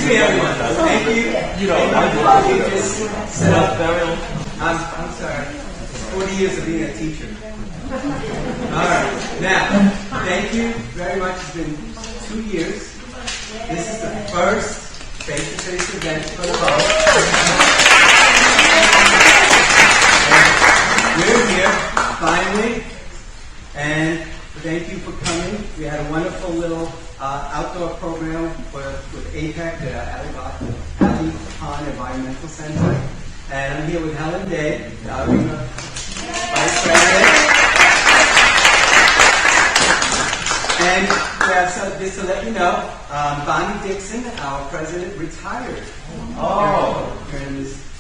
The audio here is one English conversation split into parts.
me, everyone. Thank you. You just set up. I'm sorry. 40 years of being a teacher. All right. Now, thank you very much. It's been 2 years. This is the first face-to-face event for the college. We're here, finally, and thank you for coming. We had a wonderful little outdoor program with APEC, the Ali Khan Environmental Center. And I'm here with Helen Day, the Vice President. And so just to let you know, Bonnie Dixon, our president, retired.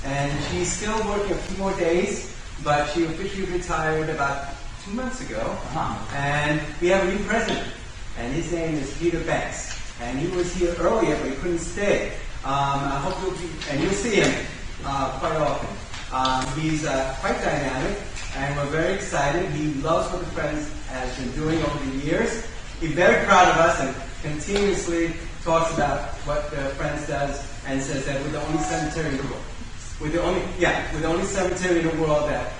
And she's still working a few more days, but she officially retired about 2 months ago. And we have a new president, and his name is Peter Banks. And he was here earlier, but he couldn't stay. I hope you'll see him quite often. He's quite dynamic, and we're very excited. He loves what the Friends has been doing over the years. He's very proud of us and continuously talks about what the Friends does and says that we're the only cemetery in the world. We're the only cemetery in the world that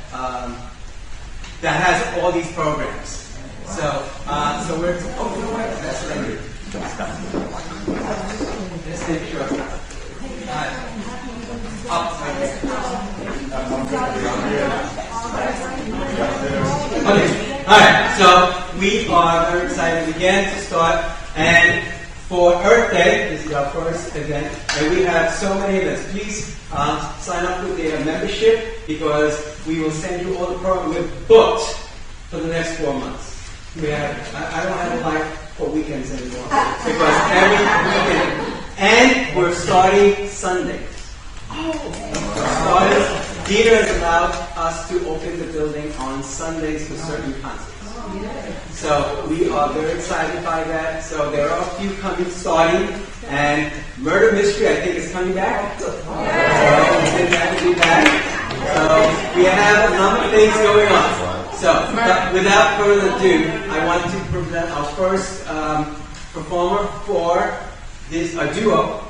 has all these programs. So we're that's what I do. Let's take sure. Okay. All right. So we are very excited again to start. And for Earth Day, this is our first event, and we have so many events. Please sign up with the membership because we will send you all the programs. We're booked for the next 4 months. I don't have a life for weekends anymore because every weekend, and we're starting Sundays. Peter has allowed us to open the building on Sundays for certain concerts. So we are very excited by that. So there are a few starting, and Murder Mystery, I think, is coming back. So we're glad to be back. So we have a number of things going on. So without further ado, I want to present our first performer for this, a duo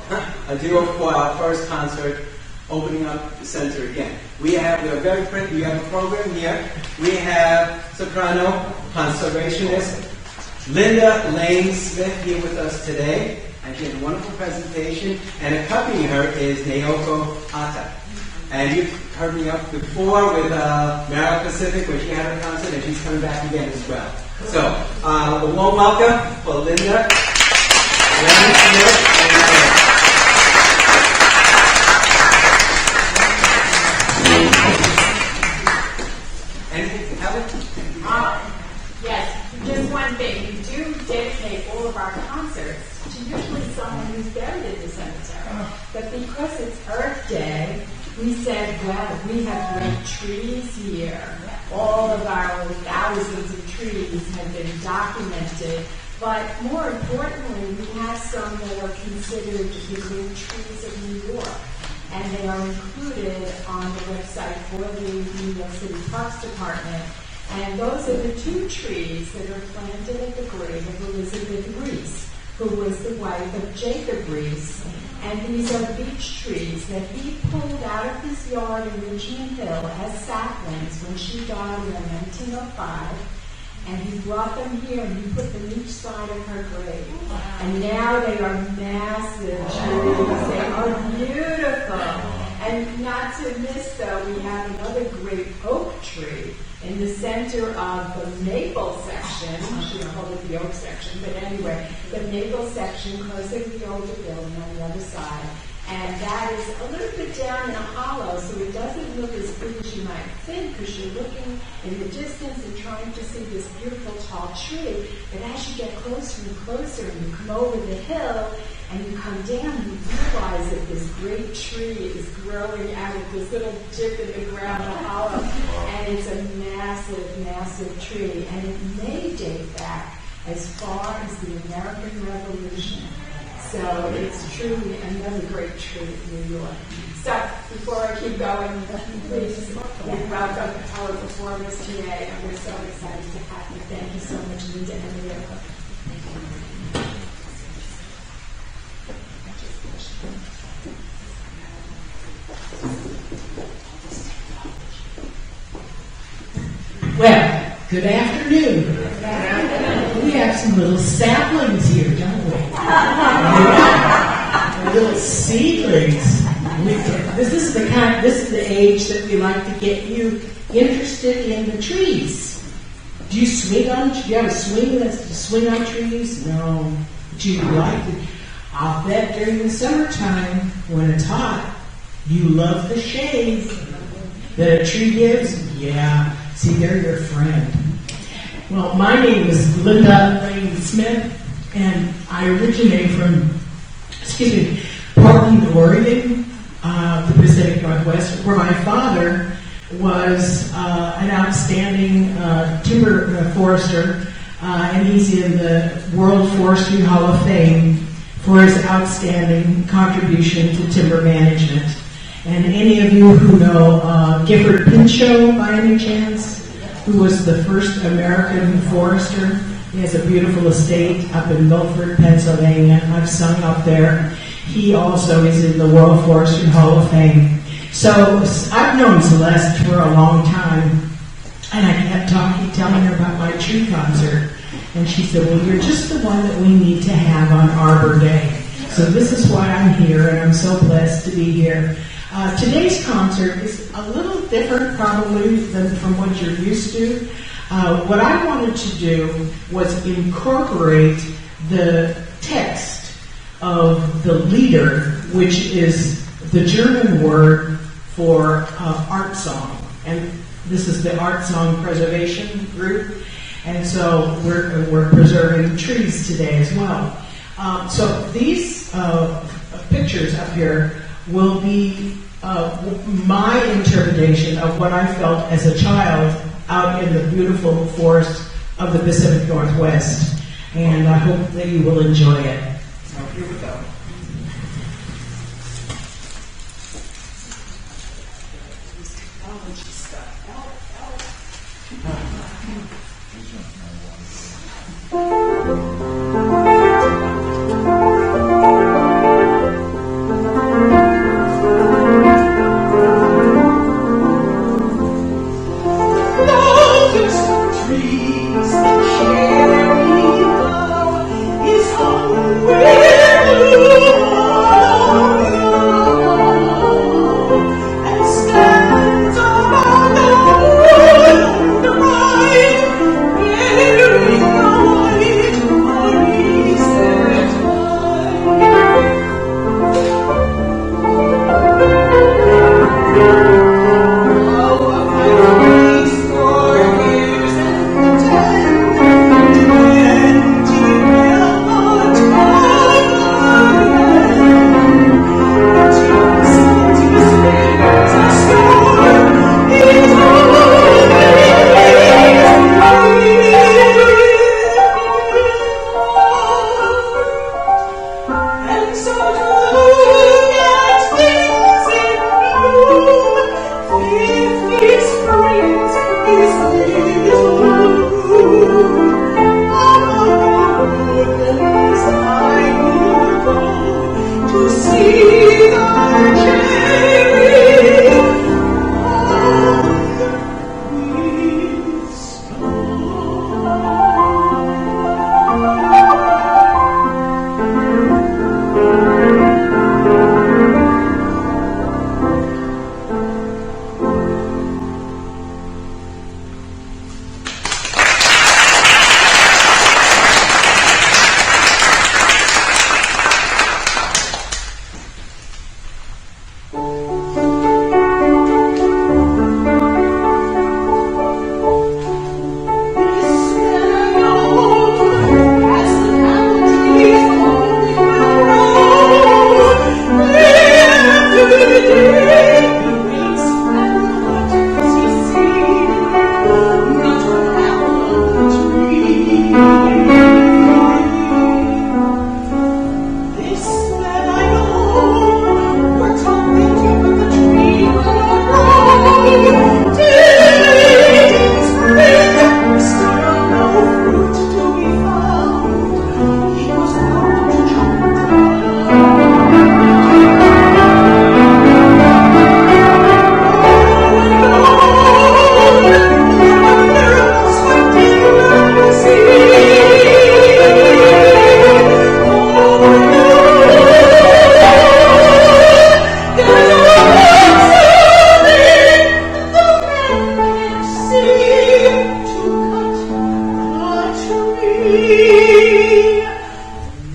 for our first concert, opening up the center again. We have a program here. We have soprano conservationist Linda Lane Smith here with us today, and she has a wonderful presentation. And accompanying her is Naoko Ata. And you've heard me up before with Mara Pacific when she had her concert, and she's coming back again as well. So a warm welcome for Linda Lane Smith. Yes, just one thing. We do dedicate all of our concerts to usually someone who's buried in the cemetery. But because it's Earth Day, we said, well, we have great trees here. All of our thousands of trees have been documented. But more importantly, we have some that are considered the great trees of New York. And they are included on the website for the New York City Parks Department. And those are the 2 trees that are planted at the grave of Elizabeth Reese, who was the wife of Jacob Reese. And these are beech trees that he pulled out of his yard in Richmond Hill as saplings when she died in 1905. And he brought them here and he put them each side of her grave. And now they are massive trees. They are beautiful. And not to miss, though, we have another great oak tree in the center of the maple section. I shouldn't call it the oak section, but anyway, the maple section close to the older building on the other side. And that is a little bit down in a hollow, so it doesn't look as big as you might think, because you're looking in the distance and trying to see this beautiful tall tree. But as you get closer and closer, and you come over the hill, and you come down, you realize that this great tree is growing out of this little dip in the ground, a hollow, and it's a massive, massive tree. And it may date back as far as the American Revolution. So it's truly another great tree in New York. So before I keep going, please welcome our performers today. And we're so excited to have you. Thank you so much, Linda and Leah. Thank you. Good afternoon. We have some little saplings here, don't we? Little seedlings. This is the age that we like to get you interested in the trees. Do you swing on? Do you have a swing on trees? No. But you like it. I'll bet during the summertime when it's hot, you love the shade that a tree gives. Yeah. See, they're your friend. Well, my name is Linda Lane Smith, and I originate from, Portland, Oregon, the Pacific Northwest, where my father was an outstanding timber forester, and he's in the World Forestry Hall of Fame for his outstanding contribution to timber management. And any of you who know Gifford Pinchot by any chance, who was the first American forester, he has a beautiful estate up in Milford, Pennsylvania. I've sung up there. He also is in the World Forestry Hall of Fame. So I've known Celeste for a long time, and I kept telling her about my tree concert. And she said, well, you're just the one that we need to have on Arbor Day. So this is why I'm here, and I'm so blessed to be here. Today's concert is a little different probably than from what you're used to. What I wanted to do was incorporate the text of the Lieder, which is the German word for art song. And this is the Art Song Preservation Group. And so we're preserving trees today as well. So these pictures up here will be my interpretation of what I felt as a child out in the beautiful forest of the Pacific Northwest. And I hope that you will enjoy it. So here we go.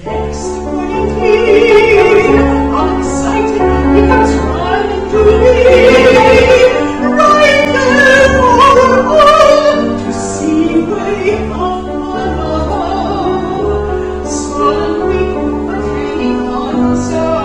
Next morning, all excited, he comes running to me, right there to see way up above. Suddenly, a train comes along.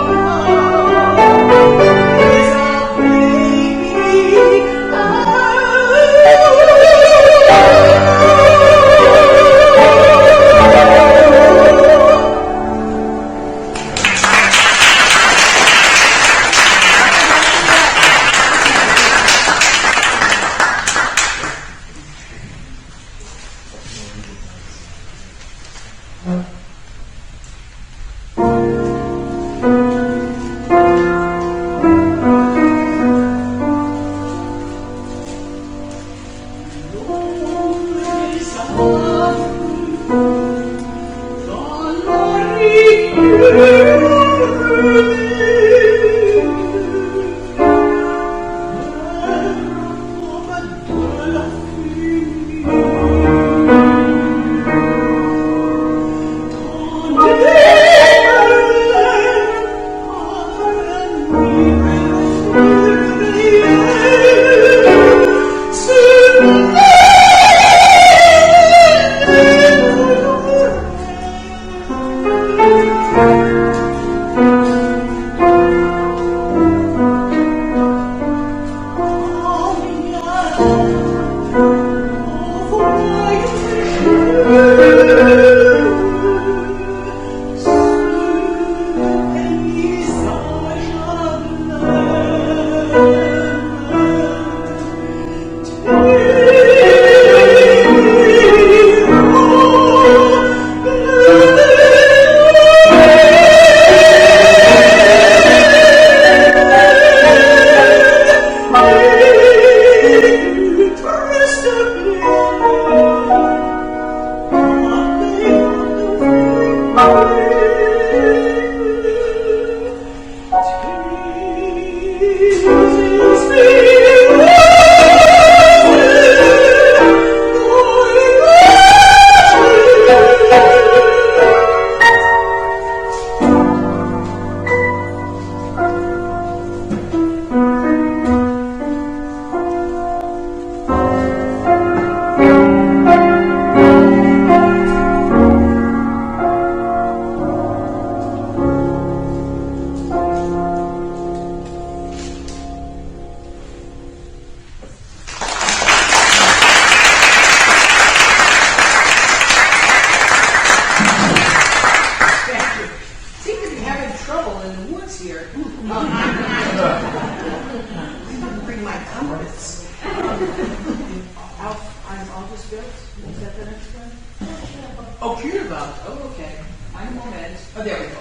It's a baby.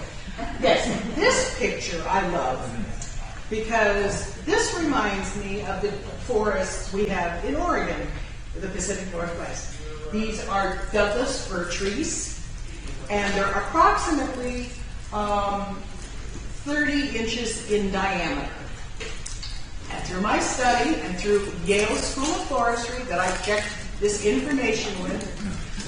Because this reminds me of the forests we have in Oregon, the Pacific Northwest. These are Douglas fir trees, and they're approximately 30 inches in diameter. And through my study and through Yale School of Forestry that I checked this information with,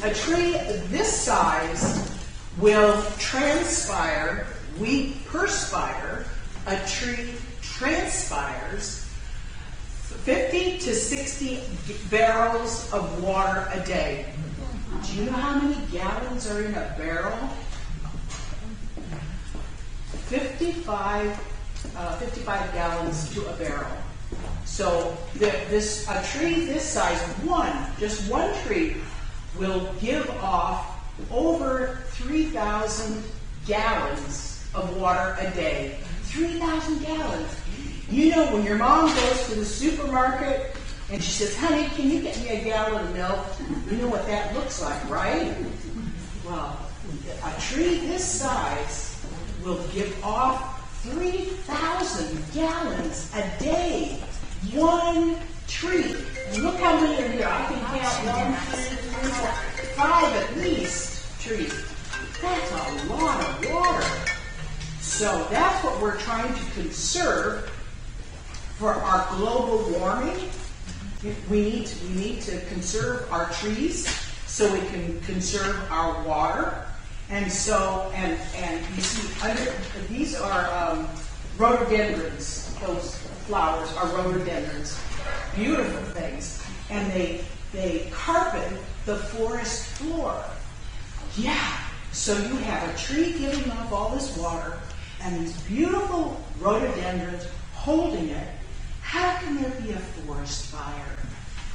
a tree this size will transpire, we perspire, a tree transpires 50 to 60 barrels of water a day. Do you know how many gallons are in a barrel? 55 gallons to a barrel. So a tree this size, just one tree, will give off over 3,000 gallons of water a day. 3,000 gallons. You know, when your mom goes to the supermarket and she says, honey, can you get me a gallon of milk? You know what that looks like, right? Well, a tree this size will give off 3,000 gallons a day. One tree. Look how many are here. I can count 1, 2, 3, 4, 5 at least trees. That's a lot of water. So that's what we're trying to conserve for our global warming. We need to conserve our trees. so we can conserve our water. And so, and you see, these are rhododendrons. Those flowers are rhododendrons. Beautiful things. And they carpet the forest floor. Yeah. So you have a tree giving off all this water and these beautiful rhododendrons holding it. How can there be a forest fire?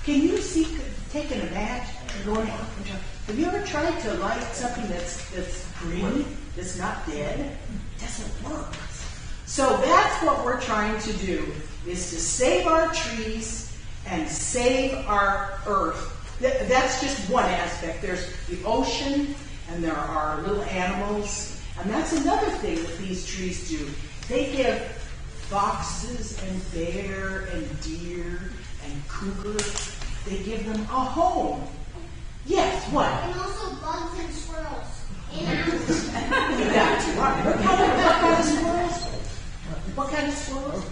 Can you see, taking a match and going, have you ever tried to light something that's green, that's not dead? It doesn't work. So that's what we're trying to do, is to save our trees and save our earth. That's just one aspect. There's the ocean, and there are little animals, and that's another thing that these trees do. They give foxes and bear and deer and cougar, they give them a home. Yes, what? And also bugs and squirrels. And That's right. What kind of squirrels? What kind of squirrels?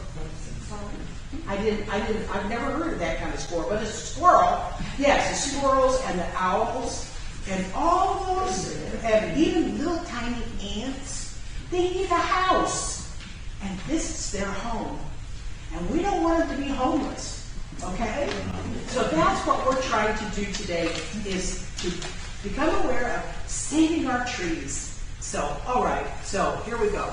I've never heard of that kind of squirrel, but a squirrel, yes, the squirrels and the owls and all those, and even little tiny ants, they need a house. And this is their home. And we don't want them to be homeless, okay? So that's what we're trying to do today, is to become aware of saving our trees. So, all right, so here we go.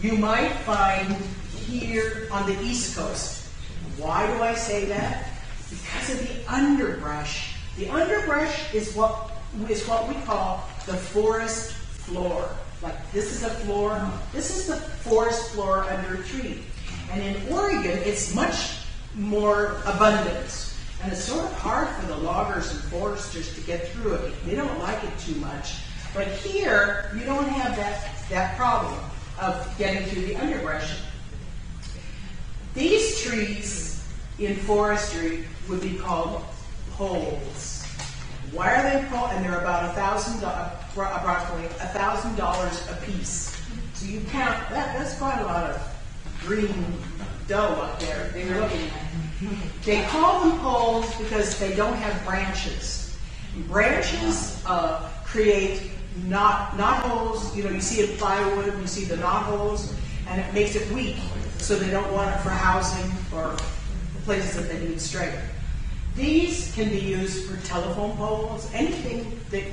You might find here on the East Coast. Why do I say that? Because of the underbrush. The underbrush is what we call the forest floor. Like this is a floor. This is the forest floor under a tree. And in Oregon, it's much more abundant. And it's sort of hard for the loggers and foresters to get through it. They don't like it too much. But here, you don't have that problem of getting through the underbrush. These trees in forestry would be called poles. Why are they poles? And they're about approximately $1,000 a piece. So you count that. That's quite a lot of green dough up there that you're looking at. They call them poles because they don't have branches. Branches create knot holes. You know, you see in plywood, you see the knot holes. and it makes it weak, so they don't want it for housing or places that they need strength. These can be used for telephone poles, anything that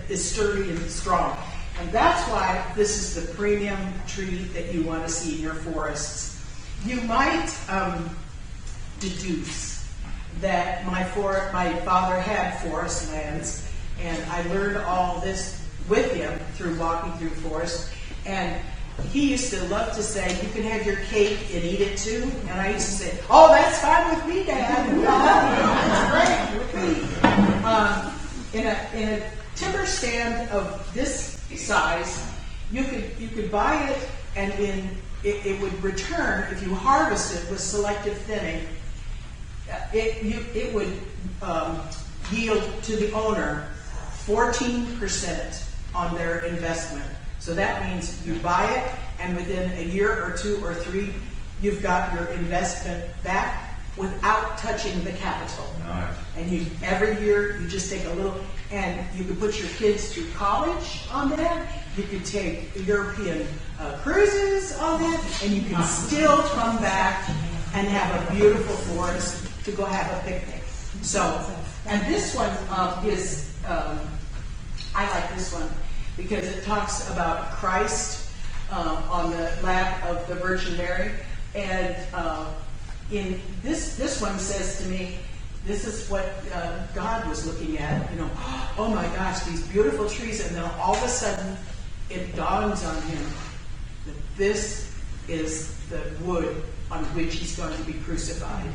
is sturdy and strong. And that's why this is the premium tree that you want to see in your forests. You might deduce that my father had forest lands, and I learned all this with him through walking through forest. And he used to love to say, "You can have your cake and eat it too." And I used to say, "Oh, that's fine with me, Dad. That's great with me." In a timber stand of this size, you could buy it, and it would return if you harvest it with selective thinning. It would yield to the owner 14% on their investment. So that means you buy it, and within a year or 2 or 3, you've got your investment back without touching the capital. Nice. And every year you just take a little, and you could put your kids through college on that. You could take European cruises on that, and you can still come back and have a beautiful forest to go have a picnic. So, and this one is, I like this one because it talks about Christ on the lap of the Virgin Mary. And in this one says to me, this is what God was looking at. Oh my gosh, these beautiful trees. And then all of a sudden, it dawns on him that this is the wood on which he's going to be crucified.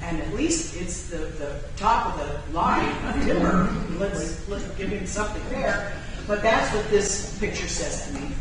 And at least it's the top of the line of timber. Let's give him something there. But that's what this picture says to me.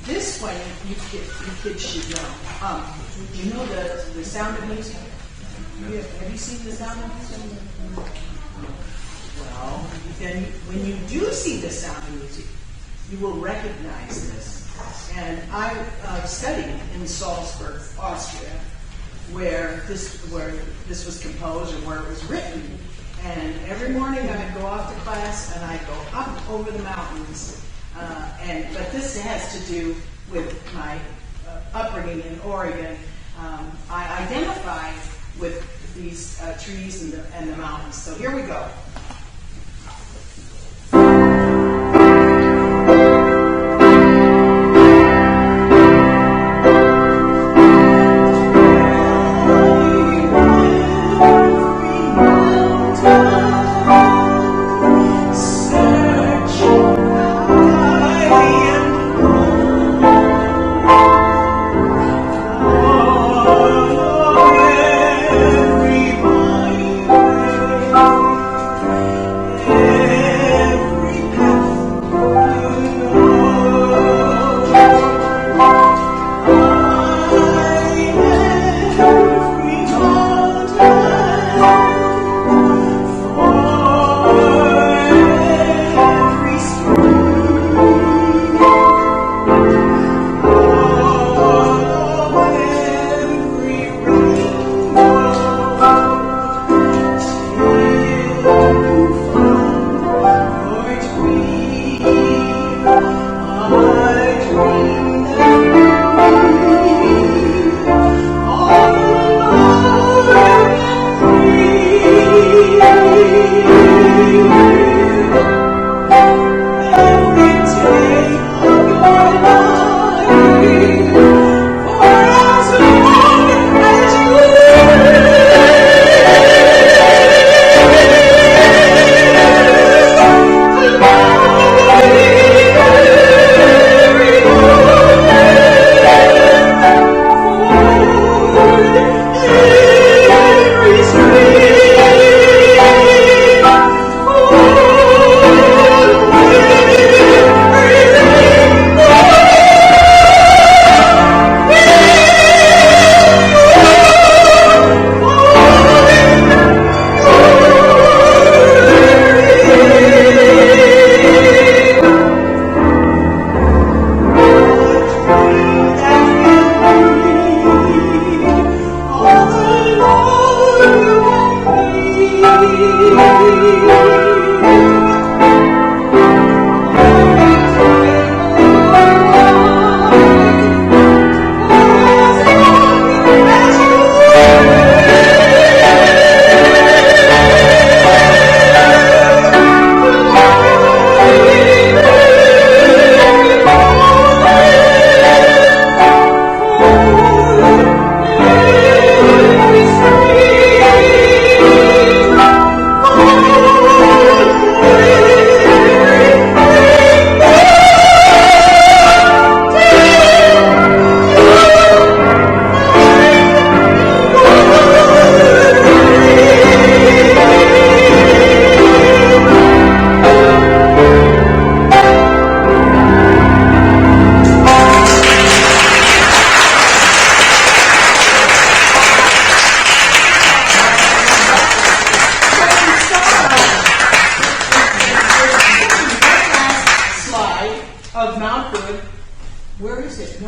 This one, you kids should know. Do you know the Sound of Music? Have you seen the Sound of Music? Well, then when you do see the Sound of Music, you will recognize this. And I studied in Salzburg, Austria, where this was composed and where it was written. And every morning I would go off to class and I'd go up over the mountains. But this has to do with my upbringing in Oregon. I identify with these trees and the mountains. So here we go.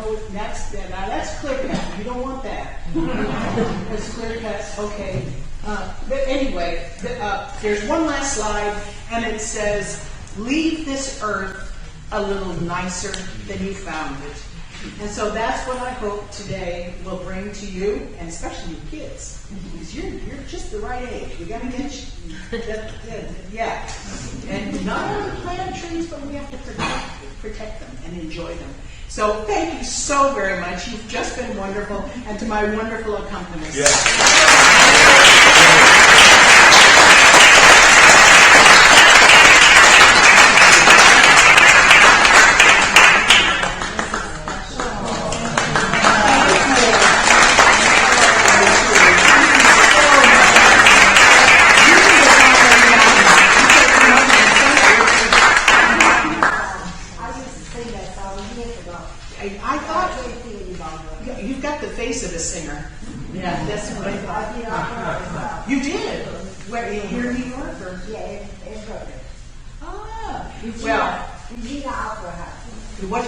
No, that's clear cut. You don't want that. That's clear cut. Okay. But anyway, there's one last slide, and it says, "Leave this earth a little nicer than you found it." And so that's what I hope today will bring to you, and especially you kids, because you're just the right age. We got to get yeah. And not only plant trees, but we have to protect them and enjoy them. So thank you so very much. You've just been wonderful, and to my wonderful accompanist. I thought you've got the face of a singer. Yeah, that's what I thought. You did? Where, here in New York? Or? Yeah, in Brooklyn. Ah, Regina, Regina Opera House.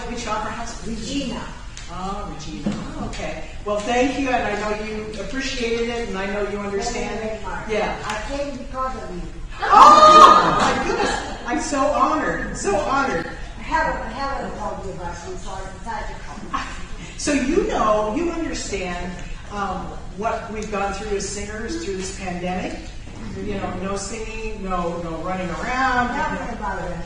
Which opera house? Regina. Oh, Regina. Oh, okay. Well, thank you, and I know you appreciated it, and I know you understand it. Yeah. I came because of you. Oh, my goodness. I'm so honored. So honored. Helen told you about me, so I decided to come. So you understand what we've gone through as singers through this pandemic. You know, no singing, no running around. Tell me about it.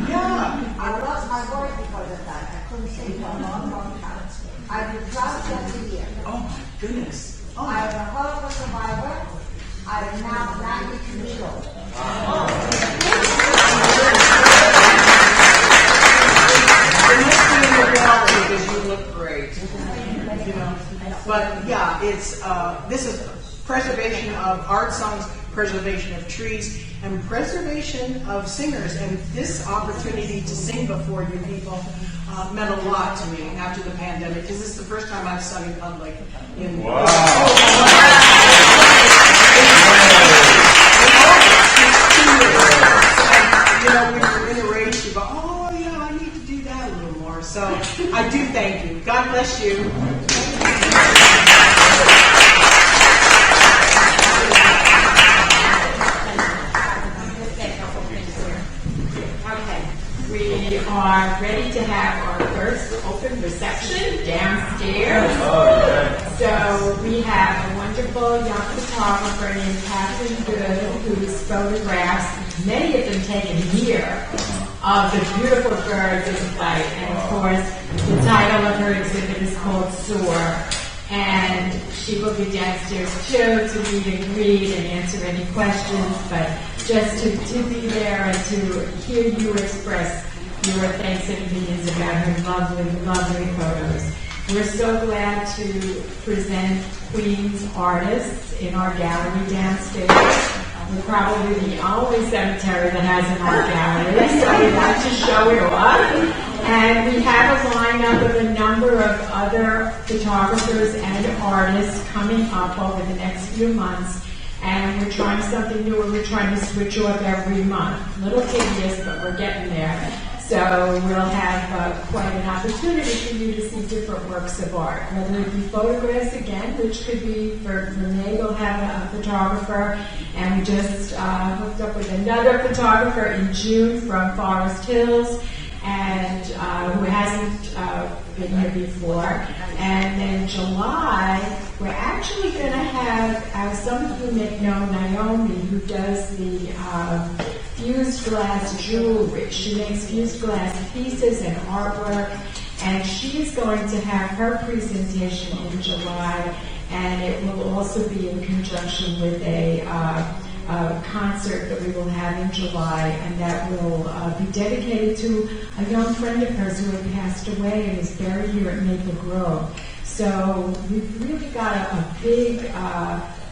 Yeah. I lost my voice because of that. I couldn't sing for a long, long time. I've been dropped every year. Oh my goodness. Oh. I'm a horrible survivor. I'm now 92 years old. There must be in the water because you look great. You know, but yeah, it's this is preservation of art songs, preservation of trees, and preservation of singers. And this opportunity to sing before you people meant a lot to me after the pandemic, because this is the first time I've sung in public. You know, when you're in a race, you go, oh yeah, I need to do that a little more. So I do thank you. God bless you. Okay, we are ready to have our first open reception downstairs. So we have a wonderful young photographer named Catherine Good, whose photographs, many of them taken here, of the beautiful birds in flight. And of course, the title of her exhibit is called Soar. And she will be downstairs too to meet and greet and answer any questions, but just to be there and to hear you express your thanks and opinions about her lovely, lovely photos. We're so glad to present Queens artists in our gallery downstairs. We're probably the only cemetery that has an art gallery, so we like to show it off. And we have a lineup of a number of other photographers and artists coming up over the next few months. And we're trying something new, and we're trying to switch off every month. A little tedious, but we're getting there. So we'll have quite an opportunity for you to see different works of art, whether it be photographs again, which could be for May. We'll have a photographer, and we just hooked up with another photographer in June from Forest Hills, and who hasn't been here before. And then July, we're actually going to have, some of you may know Naomi, who does the fused glass jewelry. She makes fused glass pieces and artwork, and she's going to have her presentation in July, and it will also be in conjunction with a concert that we will have in July, and that will be dedicated to a young friend of hers who had passed away and is buried here at Maple Grove. So we've really got a big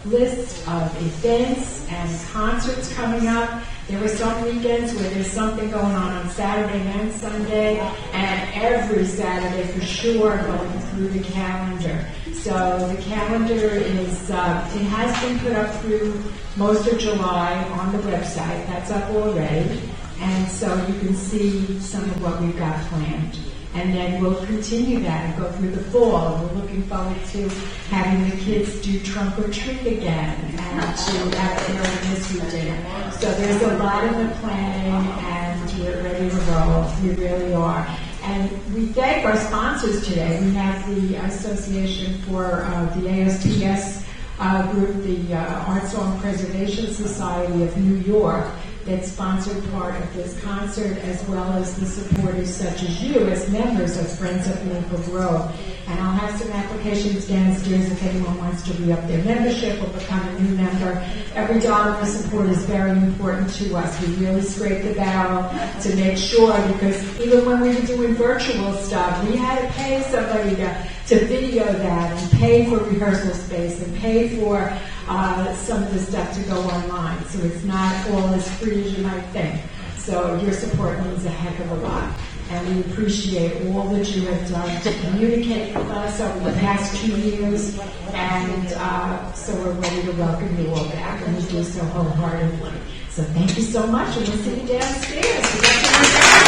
list of events and concerts coming up. There are some weekends where there's something going on Saturday and Sunday, and every Saturday for sure going through the calendar. So the calendar is, it has been put up through most of July on the website. That's up already. And so you can see some of what we've got planned. And then we'll continue that and go through the fall. And we're looking forward to having the kids do trunk or treat again and to have American History Day. So there's a lot in the planning, and we're ready to roll. We really are. And we thank our sponsors today. We have the Association for the ASTS group, the Art Song Preservation Society of New York, that sponsored part of this concert, as well as the supporters such as you, as members of Friends of Maple Grove. And I'll have some applications downstairs if anyone wants to re-up their membership or become a new member. Every dollar of support is very important to us. We really scrape the barrel to make sure, because even when we were doing virtual stuff, we had to pay somebody to video that and pay for rehearsal space and pay for some of the stuff to go online. So it's not all as free as you might think. So your support means a heck of a lot. And we appreciate all that you have done to communicate with us over the past 2 years. And so we're ready to welcome you all back, and we do so wholeheartedly. So thank you so much, and we'll see you downstairs.